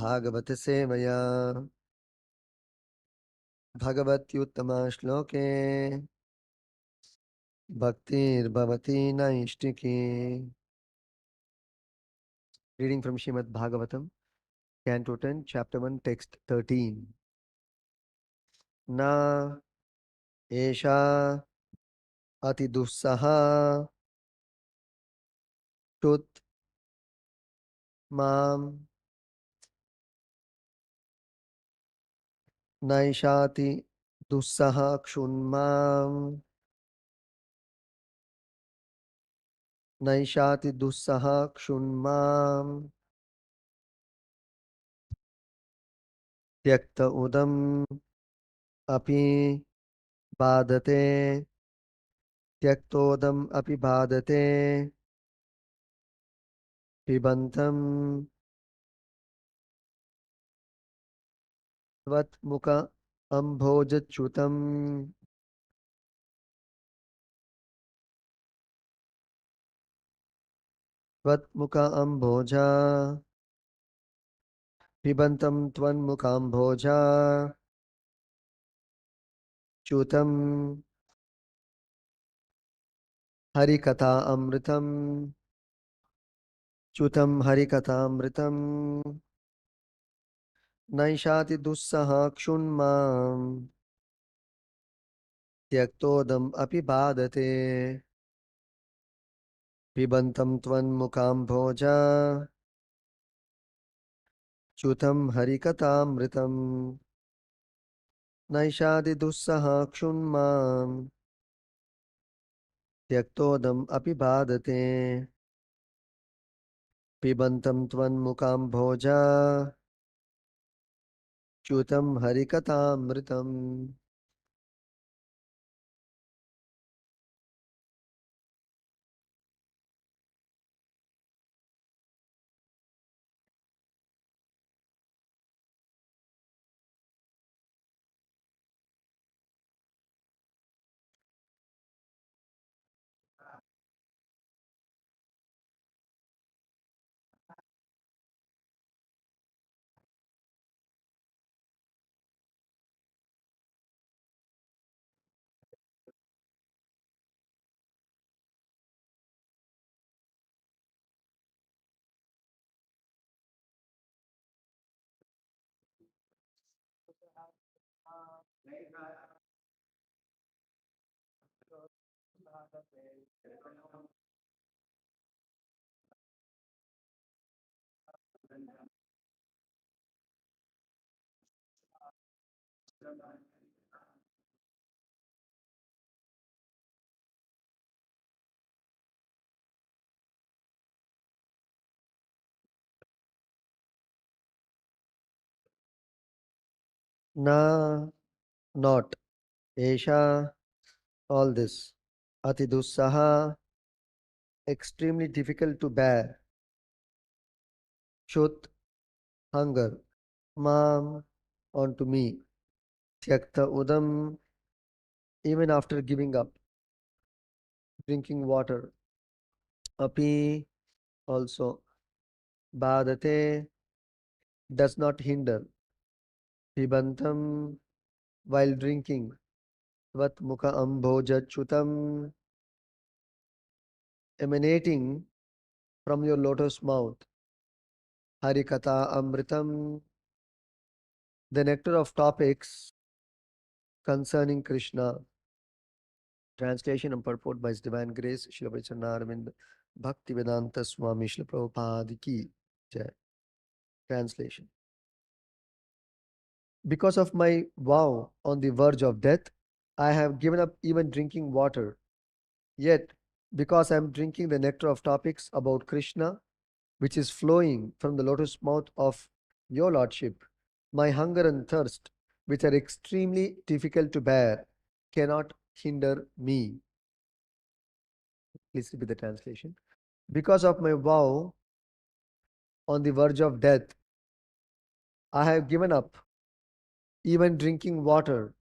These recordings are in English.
भागवत सेवया भगवत्युत्तमा श्लोके भक्तिर्भवति नैष्टिकी. Reading from Srimad Bhagavatam, Canto 10, Chapter 1, Text 13. Na esha ati dussaha tut mam naishati dussaha kshunmam naishati dussaha kshunmam tyakta udam api badate त्यक्तोदम अपि बाधते पिबन्तं त्वत्मुख अम्भोजच्युतम् त्वत्मुख अम्भोजा पिबन्तं त्वन्मुखाम्भोजा च्युतं हरिकथा अमृतं च्युतं हरिकथामृतं नैषाति दुस्सह क्षुण्मां त्यक्तोदम अपि बाधते पिबन्तं त्वन्मुखाम्भोजा च्युतं हरिकथामृतम् नैषादि दुस्सह क्षुण्मां त्यक्तोदम अपि बाधते पिबन्तं त्वन्मुखाम्भोजा च्युतं हरिकथामृतम्. Na, not Esha, all this. Ati dussaha, extremely difficult to bear. Shut, hunger. Mam, onto me. Tyakta udam, even after giving up, drinking water. Api, also. Badate, does not hinder. Pibantam, while drinking. Tvat mukha ambhoja chutam, emanating from your lotus mouth. Harikatha amritam, the nectar of topics concerning Krishna. Translation and purport by His Divine Grace, Srila Vaicharanaravind Bhaktivedanta Swami Srila Prabhupada Ki Jai. Translation. Because of my vow on the verge of death, I have given up even drinking water. Yet, because I am drinking the nectar of topics about Krishna, which is flowing from the lotus mouth of your Lordship, my hunger and thirst, which are extremely difficult to bear, cannot hinder me. Please repeat the translation. Because of my vow on the verge of death, I have given up even drinking water.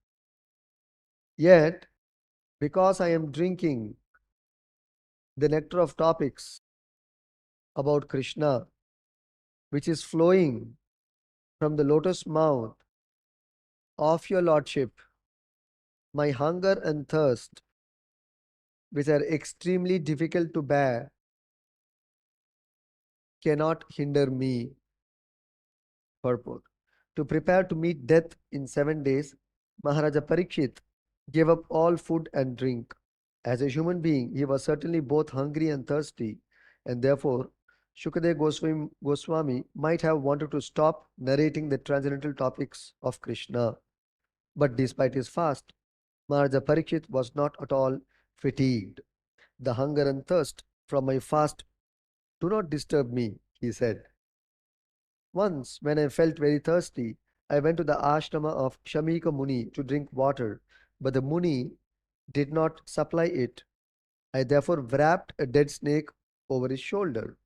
Yet, because I am drinking the nectar of topics about Krishna, which is flowing from the lotus mouth of your lordship, my hunger and thirst, which are extremely difficult to bear, cannot hinder me. Purport. To prepare to meet death in 7 days, Maharaja Parikshit gave up all food and drink. As a human being, he was certainly both hungry and thirsty, and therefore Shukadev Goswami might have wanted to stop narrating the transcendental topics of Krishna. But despite his fast, Maharaja Parikshit was not at all fatigued. The hunger and thirst from my fast do not disturb me, he said. Once, when I felt very thirsty, I went to the ashrama of Shamika Muni to drink water, but the Muni did not supply it. I therefore wrapped a dead snake over his shoulder,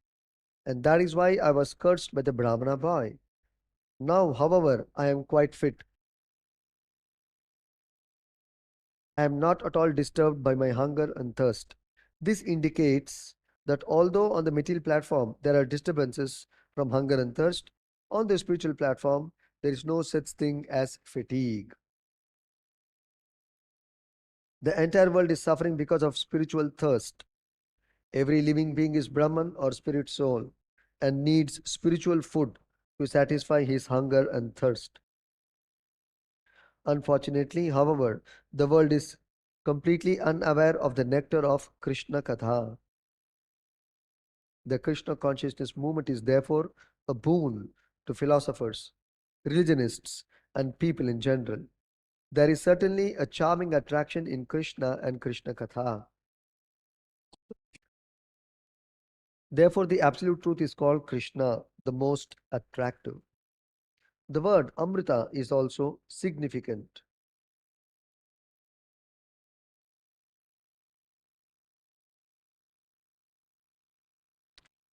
and that is why I was cursed by the Brahmana boy. Now, however, I am quite fit. I am not at all disturbed by my hunger and thirst. This indicates that although on the material platform there are disturbances from hunger and thirst, on the spiritual platform there is no such thing as fatigue. The entire world is suffering because of spiritual thirst. Every living being is Brahman or spirit soul and needs spiritual food to satisfy his hunger and thirst. Unfortunately, however, the world is completely unaware of the nectar of Krishna Katha. The Krishna consciousness movement is therefore a boon to philosophers, religionists, and people in general. There is certainly a charming attraction in Krishna and Krishna Katha. Therefore, the absolute truth is called Krishna, the most attractive. The word Amrita is also significant.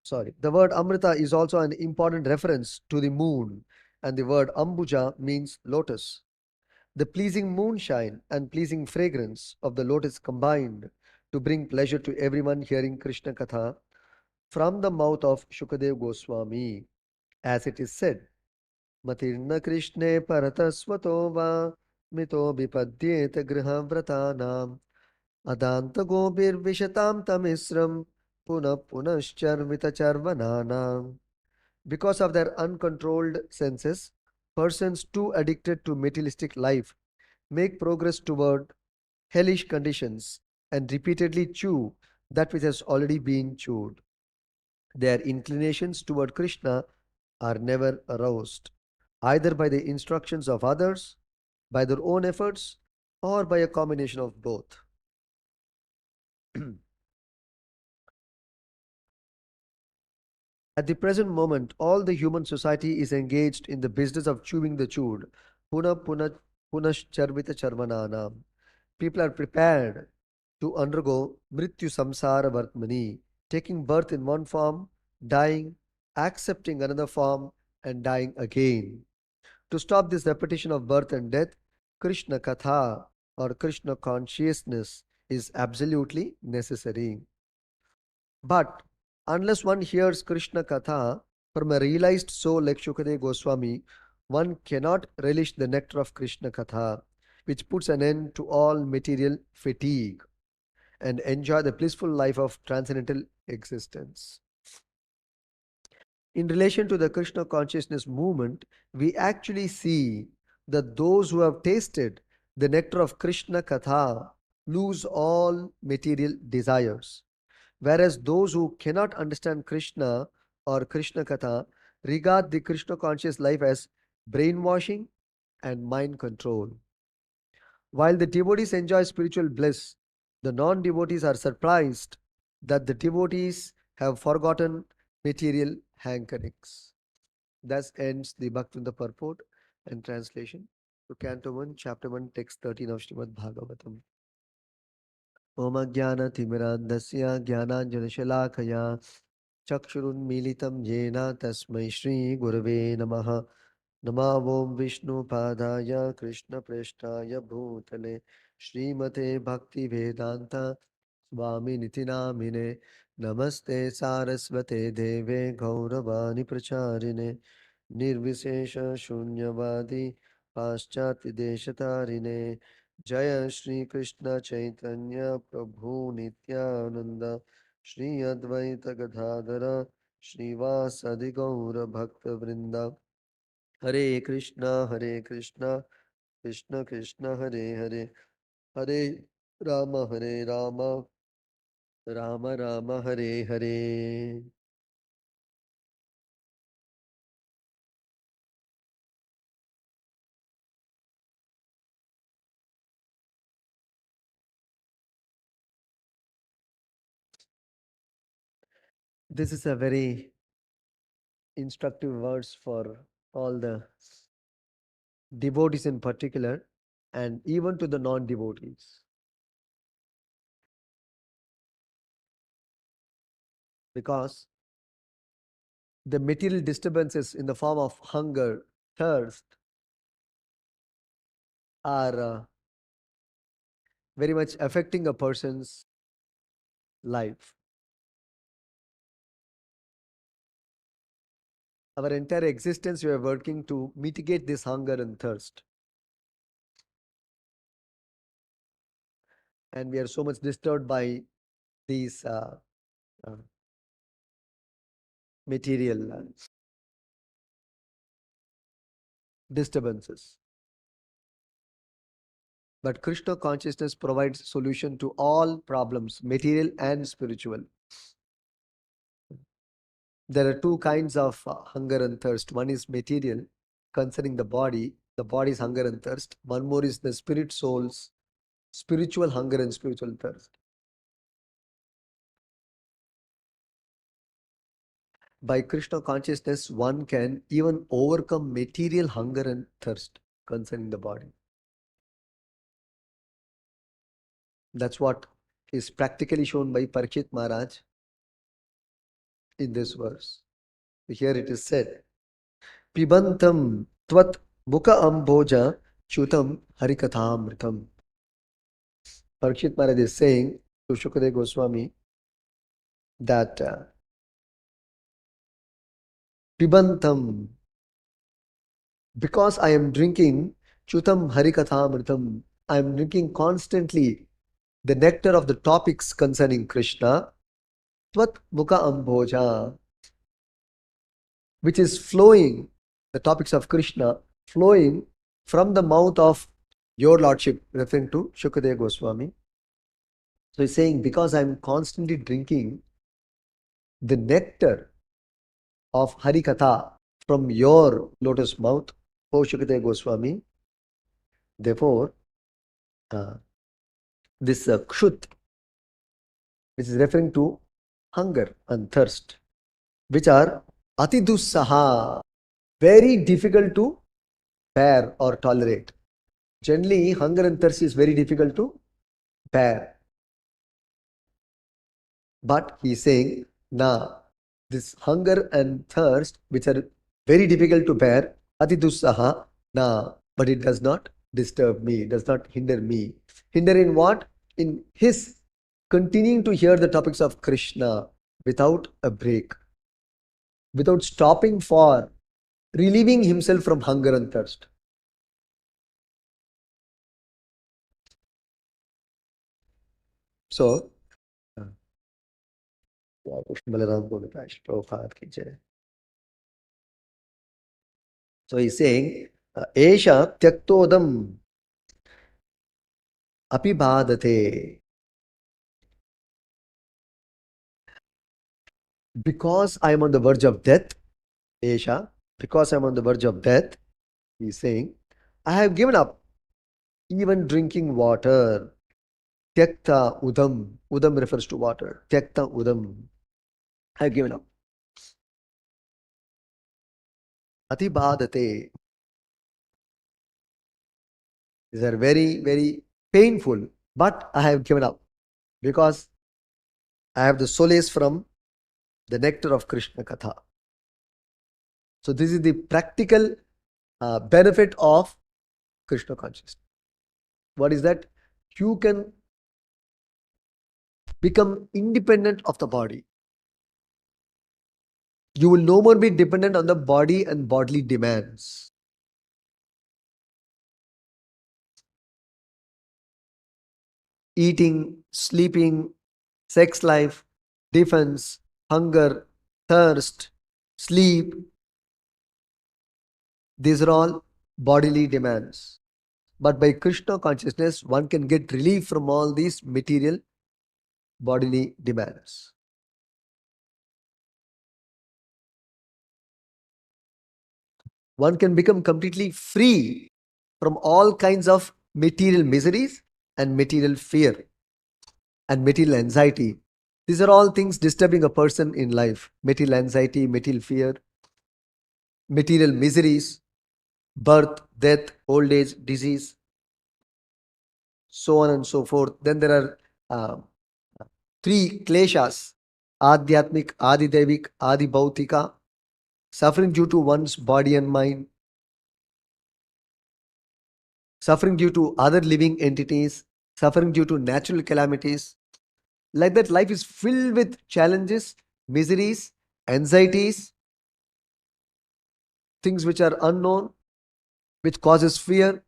Sorry. The word Amrita is also an important reference to the moon, and the word Ambuja means lotus. The pleasing moonshine and pleasing fragrance of the lotus combined to bring pleasure to everyone hearing Krishna Katha from the mouth of Shukadev Goswami. As it is said, Matirna Krishne Paratasvato va mito bipadyeta grihavratanam adanta gobir vishatam tamisram puna punascharvita charvananam. Because of their uncontrolled senses, persons too addicted to materialistic life make progress toward hellish conditions and repeatedly chew that which has already been chewed. Their inclinations toward Krishna are never aroused, either by the instructions of others, by their own efforts, or by a combination of both. At the present moment, all the human society is engaged in the business of chewing the chewed. Puna puna punascharvita charvananam. People are prepared to undergo mrityu samsara vartmani, taking birth in one form, dying, accepting another form, and dying again. To stop this repetition of birth and death, Krishna Katha or Krishna consciousness is absolutely necessary. But unless one hears Krishna Katha from a realized soul like Shukadeva Goswami, one cannot relish the nectar of Krishna Katha, which puts an end to all material fatigue and enjoy the blissful life of transcendental existence. In relation to the Krishna consciousness movement, we actually see that those who have tasted the nectar of Krishna Katha lose all material desires, whereas those who cannot understand Krishna or Krishna Katha regard the Krishna conscious life as brainwashing and mind control. While the devotees enjoy spiritual bliss, the non devotees are surprised that the devotees have forgotten material hankerings. Thus ends the Bhaktivinoda purport and translation to Canto 1, Chapter 1, Text 13 of Srimad Bhagavatam. Om Jnana-timirandasya Jnananjana-shalakaya Chakshurunmilitam Yena Tasmai Shri Gurave Namaha Nama Om Vishnu Padaya Krishna Preshtaya Bhutale Srimate Bhakti Vedanta Swami Nitinamine Namaste Saraswate Deve Gauravani Pracharine Nirvishesha Shunyavadi Paschati Deshatarine Jaya Shri Krishna Chaitanya Prabhu Nityananda Shri Advaita Gadadhara Srivasadi Gaura Bhakta Vrinda Hare Krishna Krishna Krishna Hare Hare Hare Hare Rama Rama Rama Hare Hare. This is a very instructive verse for all the devotees in particular, and even to the non-devotees, because the material disturbances in the form of hunger, thirst are very much affecting a person's life. Our entire existence, we are working to mitigate this hunger and thirst, and we are so much disturbed by these uh, material disturbances. But Krishna consciousness provides solution to all problems, material and spiritual. There are two kinds of hunger and thirst. One is material, concerning the body's hunger and thirst. One more is the spirit soul's spiritual hunger and spiritual thirst. By Krishna consciousness, one can even overcome material hunger and thirst concerning the body. That's what is practically shown by Parikshit Maharaj in this verse. Here it is said, Pibantam tvat mukha amboja chutam harikathamritam. Parikshit Maharaj is saying to Shukadeva Goswami that Pibantam, because I am drinking chutam harikathamritam, I am drinking constantly the nectar of the topics concerning Krishna, tvat mukha amboja, which is flowing, the topics of Krishna, flowing from the mouth of your Lordship, referring to Shukadeva Goswami. So he's saying, because I'm constantly drinking the nectar of Harikatha from your lotus mouth, O Shukadeva Goswami, therefore, this kshut, which is referring to hunger and thirst, which are atidussaha, very difficult to bear or tolerate. Generally, hunger and thirst is very difficult to bear. But he's saying, nah, this hunger and thirst, which are very difficult to bear, atidussaha, nah, but it does not disturb me, does not hinder me. Hinder in what? In his continuing to hear the topics of Krishna without a break, without stopping for relieving himself from hunger and thirst. So, so he's saying, Esha tyaktodam apibhadate. Because I am on the verge of death, Esha, because I am on the verge of death, he's saying, I have given up even drinking water. Tyakta udam. Udam refers to water. Tyakta udam. I have given up. Atibhadate. These are very, very painful, but I have given up because I have the solace from the nectar of Krishna Katha. So, this is the practical benefit of Krishna consciousness. What is that? You can become independent of the body. You will no more be dependent on the body and bodily demands. Eating, sleeping, sex life, defense, hunger, thirst, sleep, these are all bodily demands. But by Krishna consciousness, one can get relief from all these material bodily demands. One can become completely free from all kinds of material miseries and material fear and material anxiety. These are all things disturbing a person in life. Material anxiety, material fear, material miseries, birth, death, old age, disease, so on and so forth. Then there are uh, three kleshas: Adhyatmik, Adidevik, Adibhautika, suffering due to one's body and mind, suffering due to other living entities, suffering due to natural calamities. Like that, life is filled with challenges, miseries, anxieties, things which are unknown, which causes fear.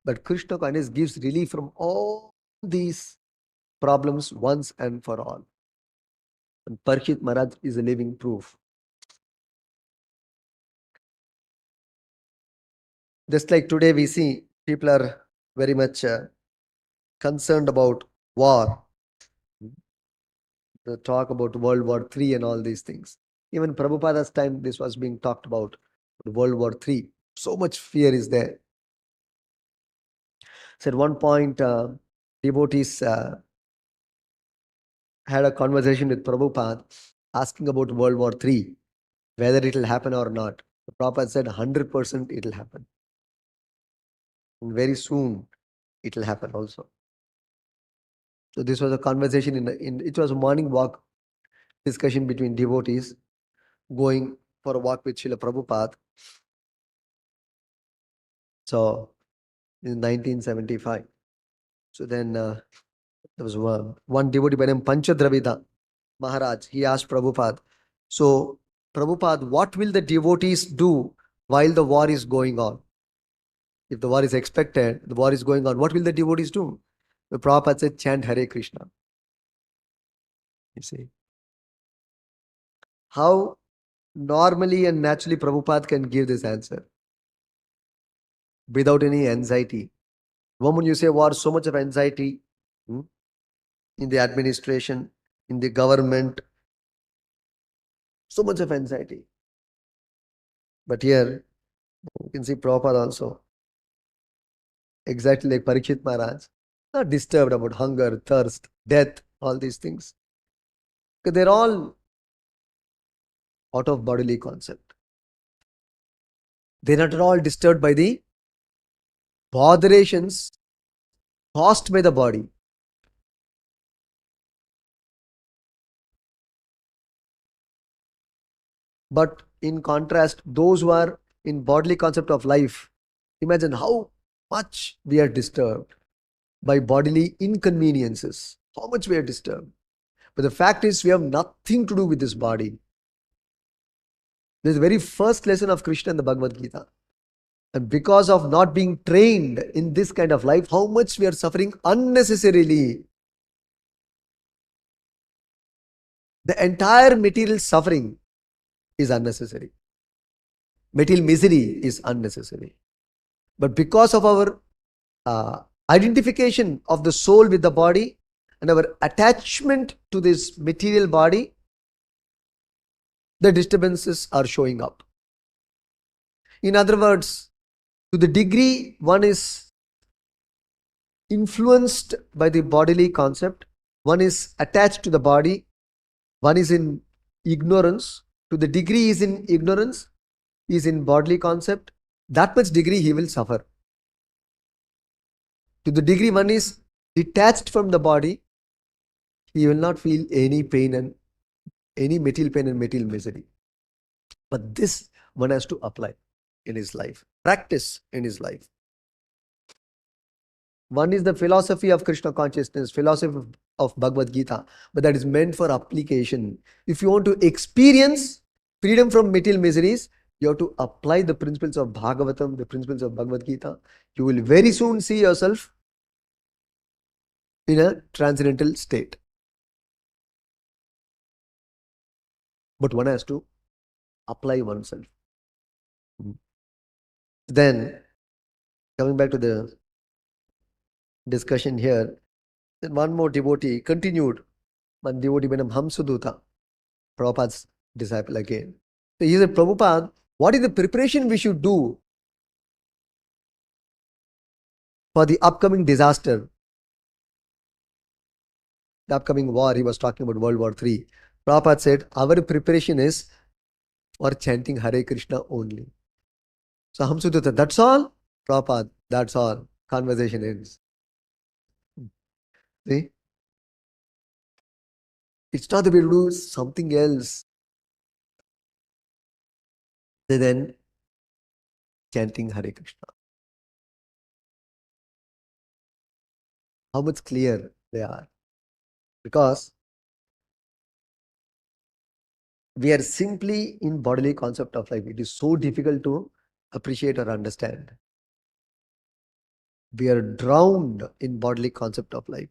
But Krishna consciousness gives relief from all these problems once and for all. And Parikshit Maharaj is a living proof. Just like today, we see people are very much concerned about war, the talk about World War III and all these things. Even Prabhupada's time, this was being talked about World War III. So much fear is there. So at one point, devotees had a conversation with Prabhupada asking about World War III, whether it will happen or not. The Prabhupada said 100% it will happen. And very soon it will happen also. So this was a conversation in it was a morning walk discussion between devotees going for a walk with Srila Prabhupada. So in 1975. So then there was one devotee by name Panchadravida Maharaj. He asked Prabhupada, so Prabhupada, what will the devotees do while the war is going on? If the war is expected, the war is going on, what will the devotees do? The Prabhupada said, chant Hare Krishna. You see. How normally and naturally Prabhupada can give this answer without any anxiety. Woman, you say war, so much of anxiety in the administration, in the government, so much of anxiety. But here, you can see Prabhupada also, exactly like Parikshit Maharaj, not disturbed about hunger, thirst, death, all these things. Because they're all out of bodily concept. They're not at all disturbed by the botherations caused by the body. But in contrast, those who are in bodily concept of life, imagine how much we are disturbed by bodily inconveniences. How much we are disturbed. But the fact is, we have nothing to do with this body. This is the very first lesson of Krishna in the Bhagavad Gita. And because of not being trained in this kind of life, how much we are suffering unnecessarily. The entire material suffering is unnecessary. Material misery is unnecessary. But because of our identification of the soul with the body and our attachment to this material body, the disturbances are showing up. In other words, to the degree one is influenced by the bodily concept, one is attached to the body, one is in ignorance. To the degree he is in ignorance, he is in bodily concept, that much degree he will suffer. To the degree one is detached from the body, he will not feel any pain and any material pain and material misery. But this one has to apply in his life, practice in his life. One is the philosophy of Krishna consciousness, philosophy of of Bhagavad Gita, but that is meant for application. If you want to experience freedom from material miseries, you have to apply the principles of Bhagavatam, the principles of Bhagavad Gita. You will very soon see yourself in a transcendental state. But one has to apply oneself. Then, coming back to the discussion here, then one more devotee continued, one devotee by name Hamsuduta, Prabhupada's disciple again. So he said, Prabhupada, what is the preparation we should do for the upcoming disaster, the upcoming war? He was talking about World War III. Prabhupada said, our preparation is for chanting Hare Krishna only. So Hamsuduta, that's all? Prabhupada, that's all. Conversation ends. See? It's not that we do something else than chanting Hare Krishna. How much clear they are. Because we are simply in bodily concept of life. It is so difficult to appreciate or understand. We are drowned in bodily concept of life.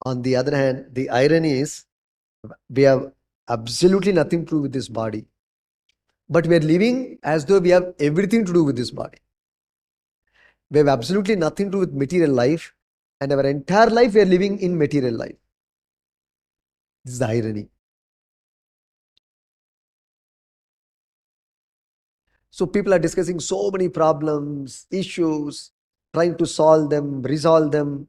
On the other hand, the irony is we have absolutely nothing to do with this body. But we are living as though we have everything to do with this body. We have absolutely nothing to do with material life, and our entire life we are living in material life. This is the irony. So people are discussing so many problems, issues, trying to solve them, resolve them.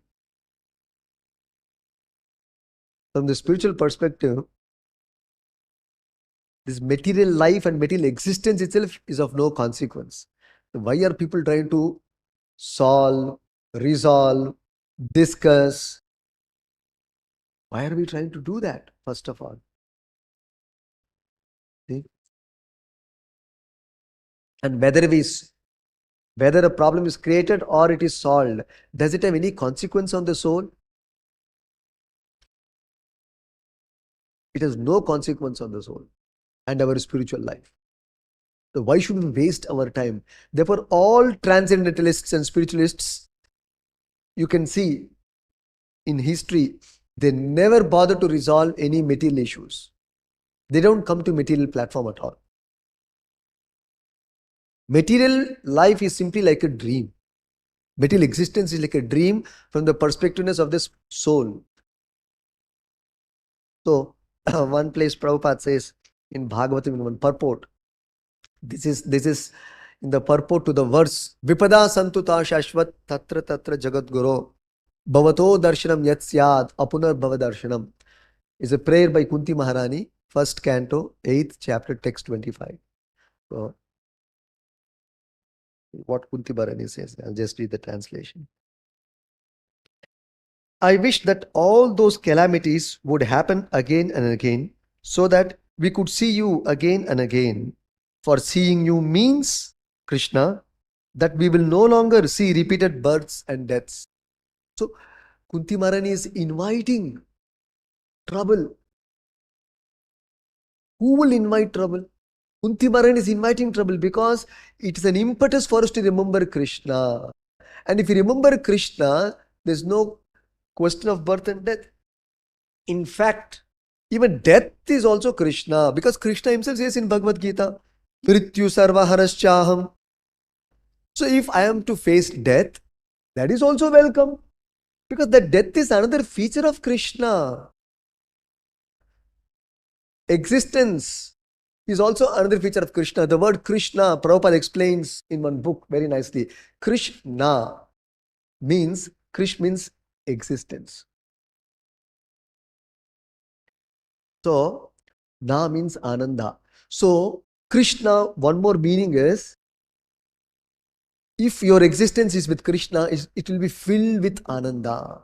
From the spiritual perspective, this material life and material existence itself is of no consequence. Why are people trying to solve, resolve, discuss? Why are we trying to do that, first of all? See? And whether a problem is created or it is solved, does it have any consequence on the soul? It has no consequence on the soul and our spiritual life. So why should we waste our time? Therefore, all transcendentalists and spiritualists, you can see in history, they never bother to resolve any material issues. They don't come to material platform at all. Material life is simply like a dream. Material existence is like a dream from the perspectiveness of this soul. So, one place Prabhupada says in Bhagavatam, in one purport, this is in the purport to the verse, Vipada santuta shashvat tatra tatra jagat guru bhavato darshanam yat syad apunar bhava darshanam, is a prayer by Kunti Maharani, first canto, 8th chapter, text 25. So, what Kunti Maharani says, I'll just read the translation. I wish that all those calamities would happen again and again, so that we could see you again and again. For seeing you means, Krishna, that we will no longer see repeated births and deaths. So, Kunti Maharani is inviting trouble. Who will invite trouble? Kunti Maharani is inviting trouble because it is an impetus for us to remember Krishna. And if you remember Krishna, there's no question of birth and death. In fact, even death is also Krishna, because Krishna himself says in Bhagavad Gita, Mrityu sarva haraschaham. So if I am to face death, that is also welcome, because that death is another feature of Krishna. Existence is also another feature of Krishna. The word Krishna, Prabhupada explains in one book very nicely. Krishna means, Krish means existence. So, Na means Ananda. So, Krishna, one more meaning is, if your existence is with Krishna, it will be filled with Ananda,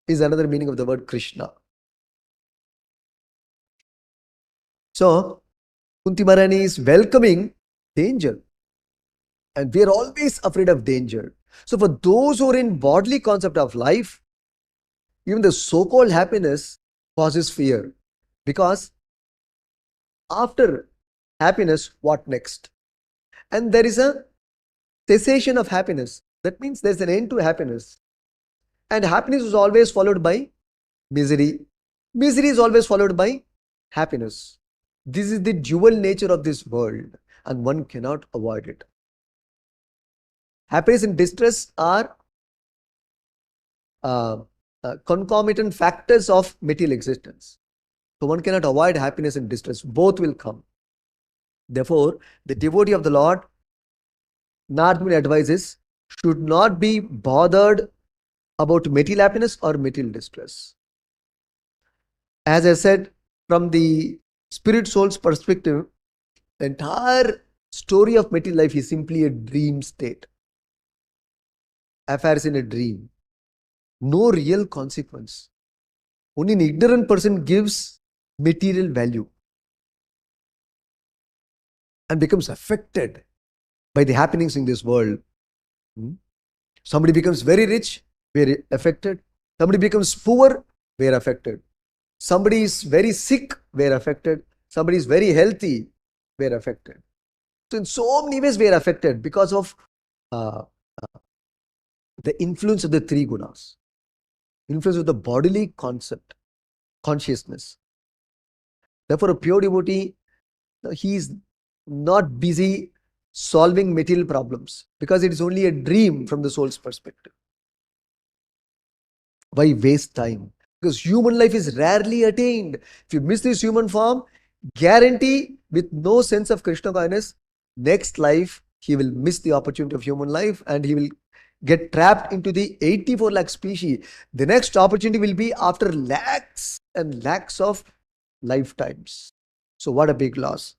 is another meaning of the word Krishna. So, Kunti Maharani is welcoming danger. And we are always afraid of danger. So for those who are in bodily concept of life, even the so-called happiness causes fear. Because after happiness, what next? And there is a cessation of happiness. That means there's an end to happiness. And happiness is always followed by misery. Misery is always followed by happiness. This is the dual nature of this world, and one cannot avoid it. Happiness and distress are uh, concomitant factors of material existence. So one cannot avoid happiness and distress. Both will come. Therefore, the devotee of the Lord, Narmani advises, should not be bothered about material happiness or material distress. As I said, from the spirit soul's perspective, the entire story of material life is simply a dream state. Affairs in a dream. No real consequence. Only an ignorant person gives material value and becomes affected by the happenings in this world. Somebody becomes very rich, we are affected. Somebody becomes poor, we are affected. Somebody is very sick, we are affected. Somebody is very healthy, we are affected. So in so many ways we are affected because of the influence of the three gunas. Influence of the bodily concept, consciousness. Therefore, a pure devotee, he is not busy solving material problems because it is only a dream from the soul's perspective. Why waste time? Because human life is rarely attained. If you miss this human form, guarantee with no sense of Krishna consciousness, next life he will miss the opportunity of human life and he will get trapped into the 84 lakh species. The next opportunity will be after lakhs and lakhs of lifetimes. So what a big loss.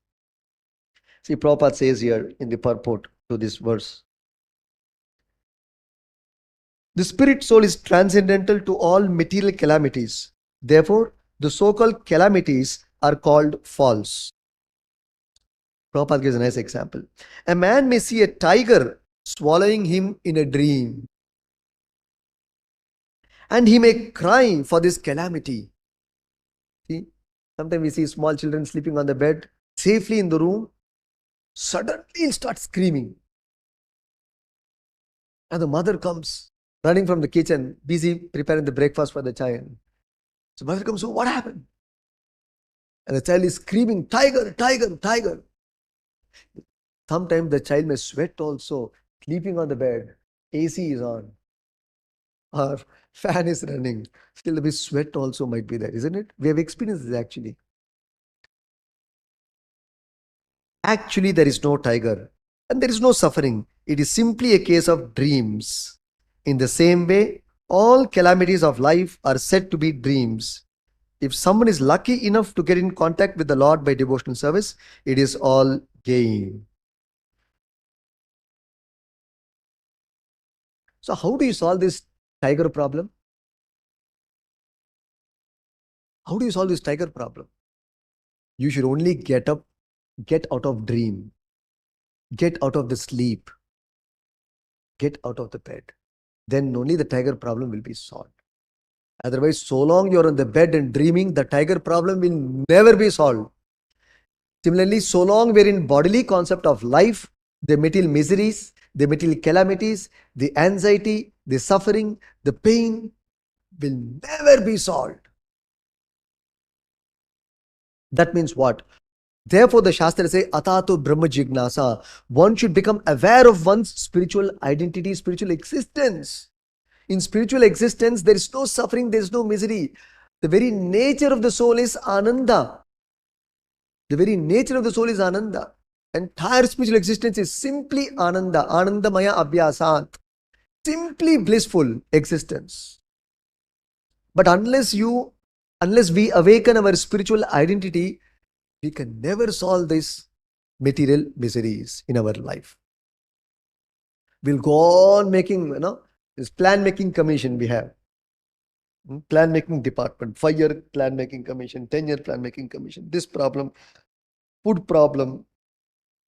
See, Prabhupada says here in the purport to this verse, the spirit soul is transcendental to all material calamities. Therefore, the so-called calamities are called false. Prabhupada gives a nice example. A man may see a tiger swallowing him in a dream, and he may cry for this calamity. See, sometimes we see small children sleeping on the bed, safely in the room, suddenly he'll start screaming. And the mother comes running from the kitchen, busy preparing the breakfast for the child. So mother comes, so what happened? And the child is screaming, tiger, tiger, tiger. Sometimes the child may sweat also, sleeping on the bed, AC is on, or fan is running. Still a bit sweat also might be there, isn't it? We have experienced this actually. Actually, there is no tiger and there is no suffering. It is simply a case of dreams. In the same way, all calamities of life are said to be dreams. If someone is lucky enough to get in contact with the Lord by devotional service, it is all gain. So how do you solve this tiger problem? How do you solve this tiger problem? You should only get up, get out of dream, get out of the sleep, get out of the bed. Then only the tiger problem will be solved. Otherwise, so long you're on the bed and dreaming, the tiger problem will never be solved. Similarly, so long we're in bodily concept of life, the material miseries, the material calamities, the anxiety, the suffering, the pain will never be solved. That means what? Therefore, the Shastras say, Atato Brahma Jignasa. One should become aware of one's spiritual identity, spiritual existence. In spiritual existence, there is no suffering, there is no misery. The very nature of the soul is Ananda. The very nature of the soul is Ananda. Entire spiritual existence is simply Ananda, Anandamaya Abhyasat. Simply blissful existence. But unless we awaken our spiritual identity, we can never solve these material miseries in our life. We'll go on making, this plan making commission we have. Plan making department, 5-year plan making commission, 10-year plan making commission, this problem, food problem,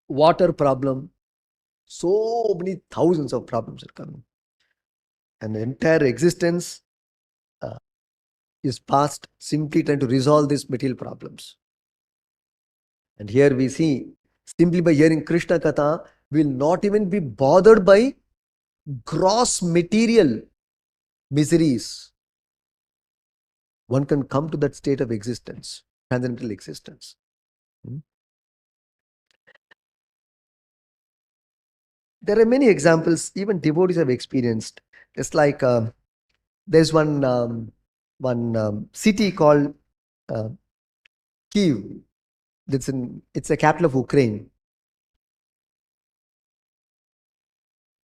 water problem, so many thousands of problems are coming. And the entire existence uh, is passed simply trying to resolve these material problems. And here we see, simply by hearing Krishna Katha, will not even be bothered by gross material miseries. One can come to that state of existence, transcendental existence. There are many examples, even devotees have experienced. It's like there's one city called uh, Kiev. It's a capital of Ukraine.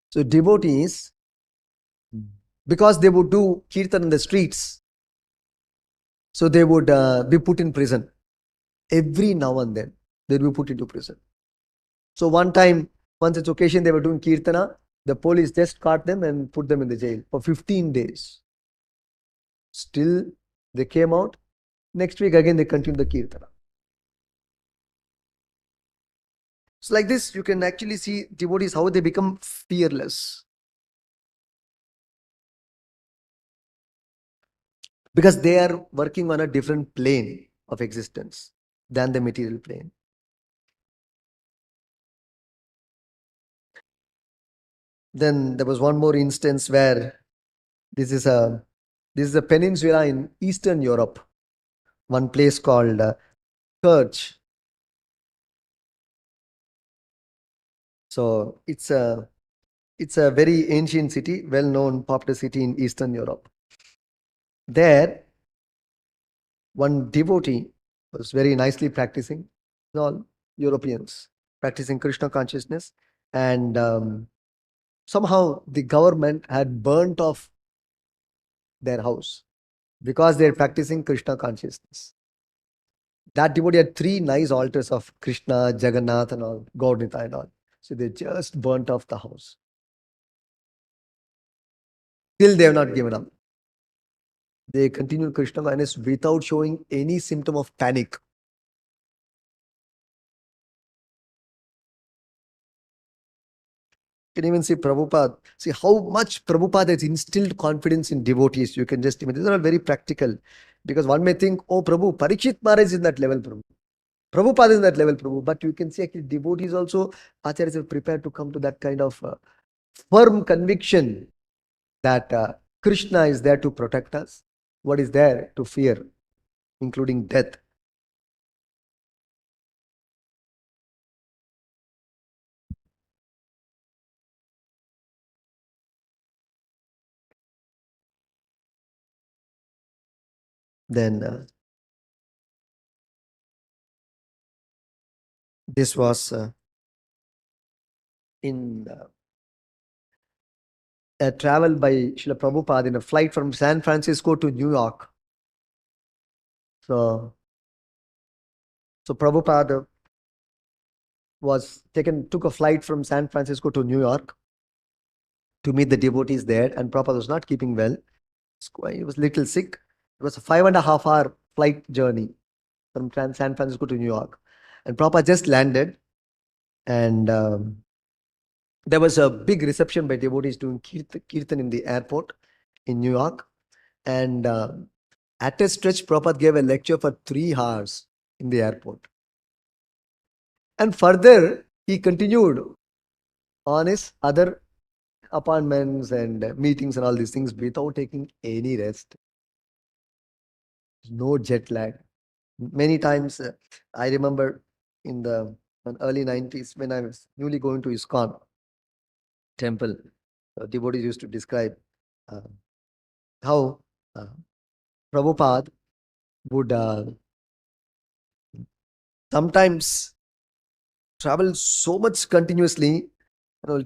So devotees, because they would do kirtan in the streets, so they would be put in prison. Every now and then, they would be put into prison. So once it's occasion, they were doing kirtana, the police just caught them and put them in the jail for 15 days. Still, they came out. Next week, again, they continued the kirtana. So like this, you can actually see devotees, how they become fearless. Because they are working on a different plane of existence than the material plane. Then there was one more instance where this is a peninsula in Eastern Europe, one place called Kerch. So it's a very ancient city, well-known, popular city in Eastern Europe. There, one devotee was very nicely practicing, all Europeans practicing Krishna consciousness, and somehow the government had burnt off their house because they're practicing Krishna consciousness. That devotee had three nice altars of Krishna, Jagannath, and all, Gaudita and all. So they just burnt off the house. Still, they have not given up. They continue Krishna consciousness without showing any symptom of panic. You can even see Prabhupada. See how much Prabhupada has instilled confidence in devotees. You can just imagine. These are all very practical. Because one may think, oh, Prabhu, Parikshit Maharaj is in that level, Prabhu. Prabhupada is in that level, Prabhu. But you can see actually devotees also, acharyas are prepared to come to that kind of firm conviction that Krishna is there to protect us. What is there to fear, including death? Then this was in a travel by Srila Prabhupada in a flight from San Francisco to New York. So Prabhupada took a flight from San Francisco to New York to meet the devotees there, and Prabhupada was not keeping well. He was a little sick. It was a 5.5 hour flight journey from San Francisco to New York. And Prabhupada just landed, and there was a big reception by devotees doing kirtan in the airport in New York. And at a stretch, Prabhupada gave a lecture for 3 hours in the airport. And further, he continued on his other appointments and meetings and all these things without taking any rest. No jet lag. Many times, I remember in the early 90s when I was newly going to ISKCON temple, devotees used to describe uh, how uh, Prabhupada would sometimes travel so much continuously.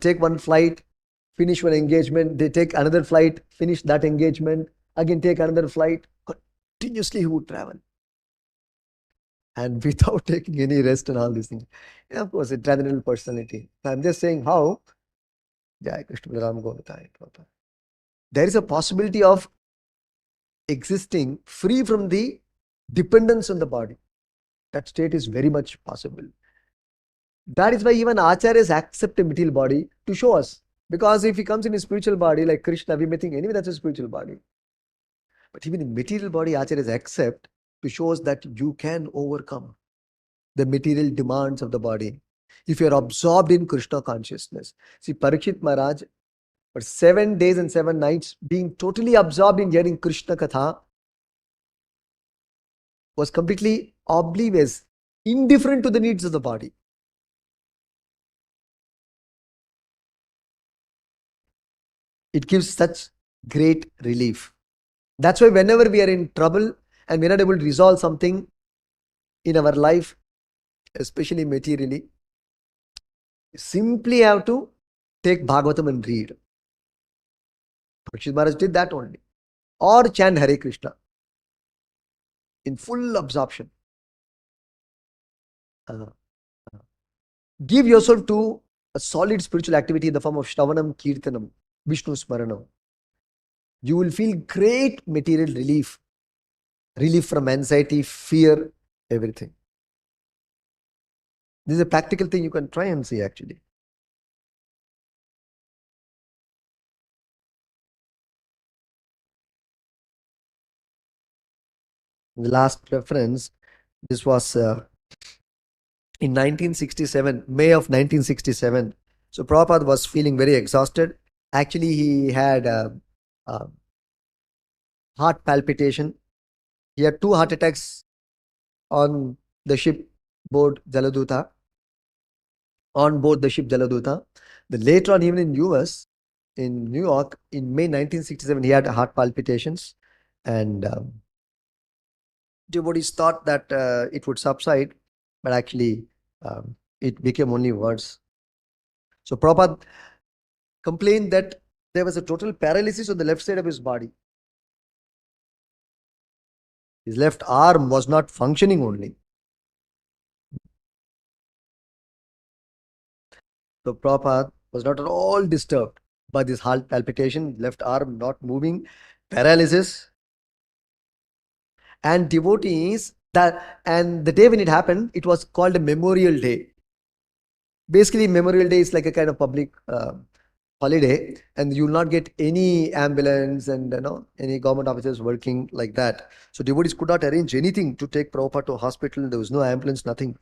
Take one flight, finish one engagement, they take another flight, finish that engagement, again take another flight. Continuously he would travel. And without taking any rest and all these things. Yeah, of course, a transcendental personality. I'm just saying how Jai Krishna Balaram Govardhan, there is a possibility of existing free from the dependence on the body. That state is very much possible. That is why even acharyas accept a material body to show us Because if he comes in his spiritual body like Krishna, we may think anyway that's a spiritual body. But even in material body, acharyas accept to show us that you can overcome the material demands of the body if you are absorbed in Krishna consciousness. See, Parikshit Maharaj, for 7 days and 7 nights, being totally absorbed in hearing Krishna Katha, was completely oblivious, indifferent to the needs of the body. It gives such great relief. That's why whenever we are in trouble and we're not able to resolve something in our life, especially materially, simply have to take Bhagavatam and read. Parikshit Maharaj did that only. Or chant Hare Krishna in full absorption. Uh, give yourself to a solid spiritual activity in the form of Shravanam, Kirtanam, Vishnu Smaranam. You will feel great material relief. Relief from anxiety, fear, everything. This is a practical thing you can try and see actually. The last reference, this was in 1967, May of 1967. So Prabhupada was feeling very exhausted. Actually, he had heart palpitation. He had 2 heart attacks on the ship board Jaladuta, on board the ship Jaladuta. Then later on, even in US, in New York, in May 1967, he had heart palpitations, and devotees thought that it would subside, but actually it became only worse. So Prabhupada complained that there was a total paralysis on the left side of his body. His left arm was not functioning only. So Prabhupada was not at all disturbed by this heart palpitation, left arm not moving, paralysis. And devotees, and the day when it happened, it was called a Memorial Day. Basically, Memorial Day is like a kind of public holiday, and you will not get any ambulance and any government officers working like that. So devotees could not arrange anything to take Prabhupada to a hospital. There was no ambulance, nothing.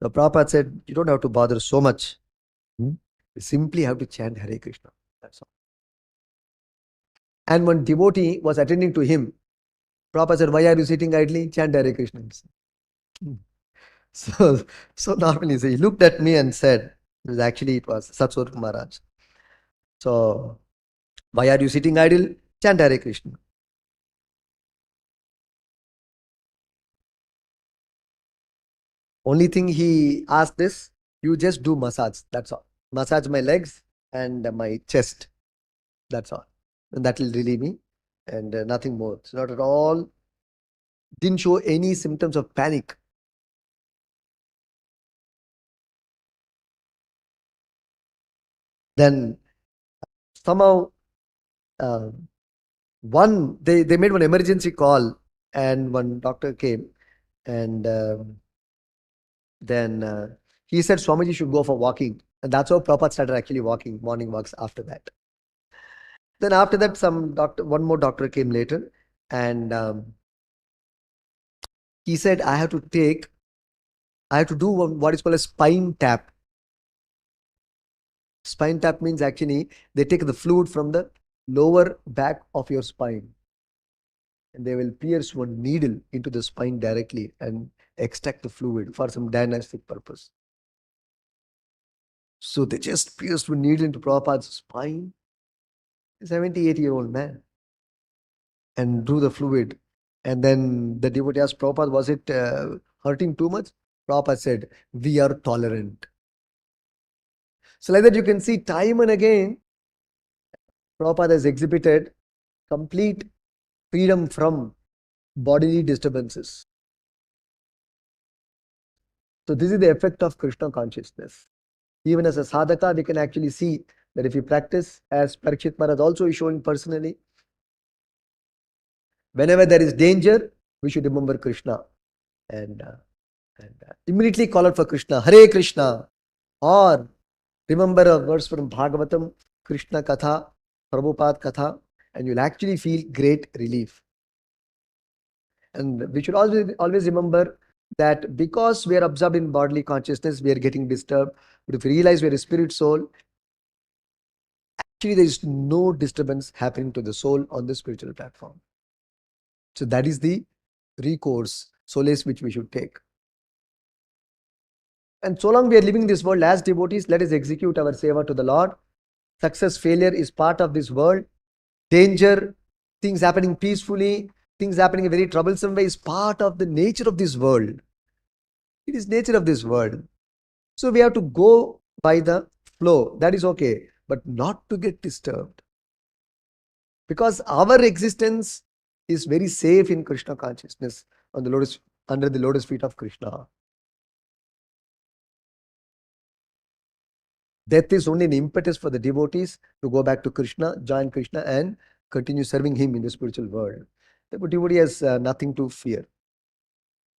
So Prabhupada said, you don't have to bother so much. You simply have to chant Hare Krishna. That's all. And when devotee was attending to him, Prabhupada said, why are you sitting idly? Chant Hare Krishna. So normally he looked at me and said, it was Satsur Maharaj. So, why are you sitting idle? Chant Hare Krishna. Only thing he asked is, you just do massage. That's all. Massage my legs and my chest. That's all. And that will relieve me. And nothing more. It's not at all. Didn't show any symptoms of panic. Then somehow they made one emergency call, and one doctor came, and then he said Swamiji should go for walking, and that's how Prabhupada started actually walking morning walks after that. Then after that, one more doctor came later, and he said I have to do what is called a spine tap. Spine tap means actually they take the fluid from the lower back of your spine, and they will pierce one needle into the spine directly and extract the fluid for some diagnostic purpose. So they just pierced one needle into Prabhupada's spine, a 78-year-old man, and drew the fluid. And then the devotee asked Prabhupada, was it hurting too much? Prabhupada said, we are tolerant. So like that you can see time and again, Prabhupada has exhibited complete freedom from bodily disturbances. So this is the effect of Krishna consciousness. Even as a sadhaka, we can actually see that if you practice, as Parikshit Maharaj also is showing personally, whenever there is danger, we should remember Krishna and immediately call out for Krishna, Hare Krishna, or Remember a verse from Bhagavatam, Krishna Katha, Prabhupada Katha, and you'll actually feel great relief. And we should always remember that because we are absorbed in bodily consciousness, we are getting disturbed. But if we realize we are a spirit soul, actually there is no disturbance happening to the soul on the spiritual platform. So that is the recourse, solace which we should take. And so long we are living in this world as devotees, let us execute our seva to the Lord. Success, failure is part of this world. Danger, things happening peacefully, things happening in a very troublesome way is part of the nature of this world. It is nature of this world. So we have to go by the flow. That is okay, but not to get disturbed. Because our existence is very safe in Krishna consciousness on the lotus, under the lotus feet of Krishna. Death is only an impetus for the devotees to go back to Krishna, join Krishna, and continue serving him in the spiritual world. The devotee has nothing to fear,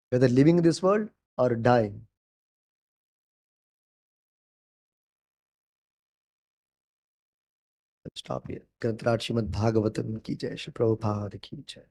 whether living in this world or dying. Let's stop here. Granthrat Srimad Bhagavatam ki jai, Shri Prabhupada ki jai.